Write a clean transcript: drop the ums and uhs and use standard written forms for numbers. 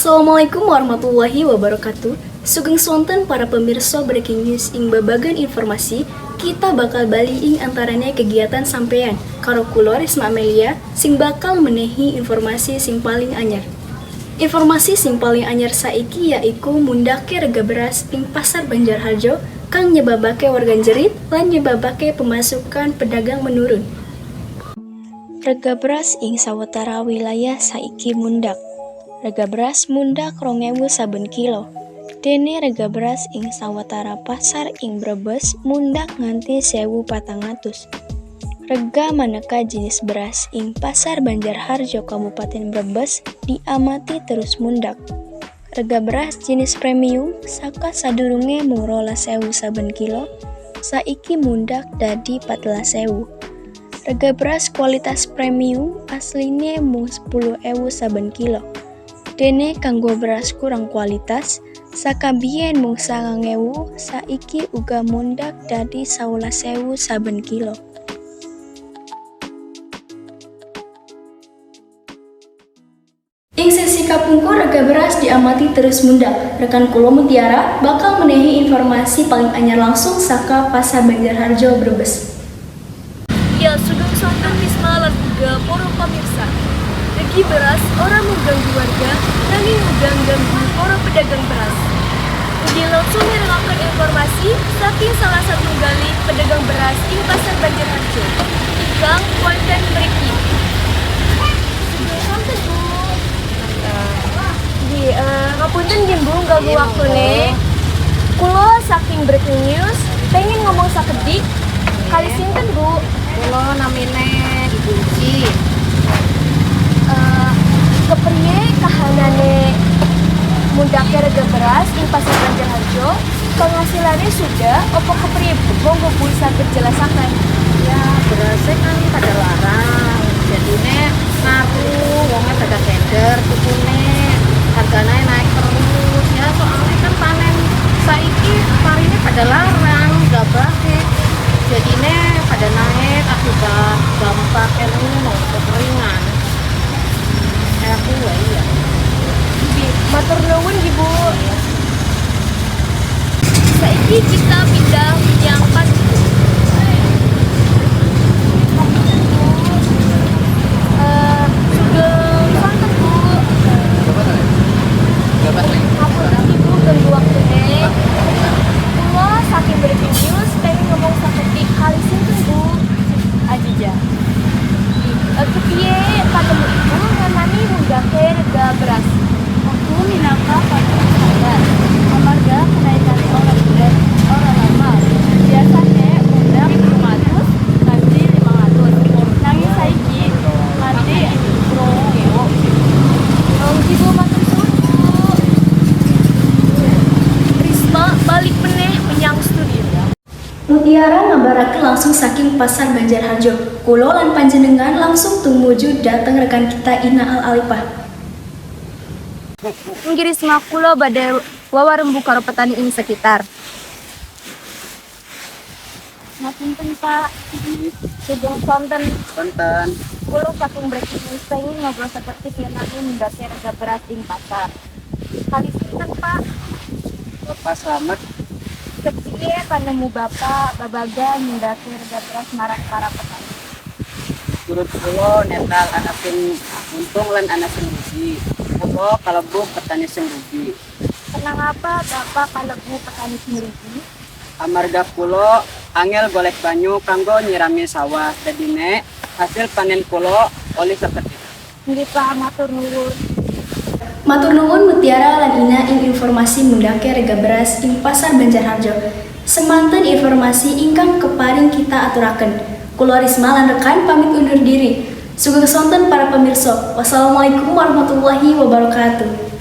Assalamualaikum warahmatullahi wabarakatuh. Sugeng sonten para pemirsa breaking news ing babagan informasi, kita bakal bali ing antaranya kegiatan sampean karo kula Risma Amelia sing bakal menehi informasi sing paling anyar. Informasi sing paling anyar saiki yaiku mundake rega beras ing Pasar Banjarharjo kang nyebabake warga jerit lan nyebabake pemasukan pedagang menurun. Rega beras ing sawetara wilayah saiki mundak. Rega beras mundak 2.000 saben kilo. Dene rega beras ing sawetara pasar ing Brebes mundak nganti 1.400. Rega maneka jenis beras ing Pasar Banjarharjo Kabupaten Brebes diamati terus mundak. Rega beras jenis premium saka sadurunge mung 12.000 saben kilo, saiki mundak dadi 14.000. Rega beras kualitas premium asline mung 10.000 saben kilo. Dene kanggo beras kurang kualitas, saka biyen mung 9.000, saiki uga mundak dadi 11.000 saben kilo. Ing sesi kapungkur rega beras diamati terus mundak. Rekan kula Mutiara bakal menehi informasi paling anyar langsung saka Pasar Banjarharjo Brebes. Ya, sugeng sonten Risma lan uga para pamirsa. Regi beras ora mengganggu warga, nanging mengganggu para pedagang beras. Ugi langsung ngiringaken informasi saking salah satu gali pedagang beras ing Pasar Banjarharjo. Ikang konten mriki. Sampai Bu. Ngapunten nggih Bu, ganggu waktune. Kulo saking breaking news pengen ngomong sakedik. Kali sinten Bu? Kulo namine Ibu Uci. Kepriye kahanane mundake rega beras ing Pasar Banjarharjo? Penghasilannya sudah opo kepriye Bu? Monggo Bu saged jelasaken. Ya berasnya kan pada larang, jadine ngaruh wongnya pada tender, tukune harganya naik terus. Ya soalnya kan panen saiki parine pada larang, gak baik. Jadine pada naik akibat dampak El Nino kekeringan. Aku ya. Matur nuwun nggih Bu. Saiki kita pindah yang pasti. Sugeng sonten Bu. Ngapunten Ibu ganggu waktune. Kulo saking breaking news pengen ngomong sakedik kali sinten Bu. Adija. Kepiye panemu Ibu ngamani mundake rega beras? Aku minangka patung sadar, amarga kenaikan orang beras orang lama. Biasanya mundak 200 nganti 500. Nanging saiki nganti 2.000. Ibu matur suwun Bu. Risma balik meneh menyang studio. Mutiara ngabarake langsung saking Pasar Banjarharjo. Kulo lan panjenengan langsung tumuju dateng rekan kita Ina Al-Alipah. Nggih Risma kula badhe wawarembu karo petani ing sekitar. Ngapunten Pak, sugeng sonten. Konten. Kulo saking breaking news pengen ngobrol seperti ngenani mundake rega beras ing pasar. Kali sinten Pak? Bapak selamat. Kepiye panemu Bapak babagan mundake rega beras marang para petani? Turut kulo netral anak sing untung lan anak sing rugi. Kulo kalebu petani sing rugi. Kenang apa Bapak kalebu petani sendiri? Amarga kulo angel golek banyu kanggo nyirami sawah. Dadine hasil panen kulo oleh seperti. Nggih Pak, matur nuwun. Matur nuwun Mutiara lan Ina ing informasi mundake rega beras ing Pasar Banjarharjo. Semanten informasi ingkang keparing kita aturaken. Kula Risma lan rekan pamit undur diri. Sugeng sonten para pemirsa. Wassalamualaikum warahmatullahi wabarakatuh.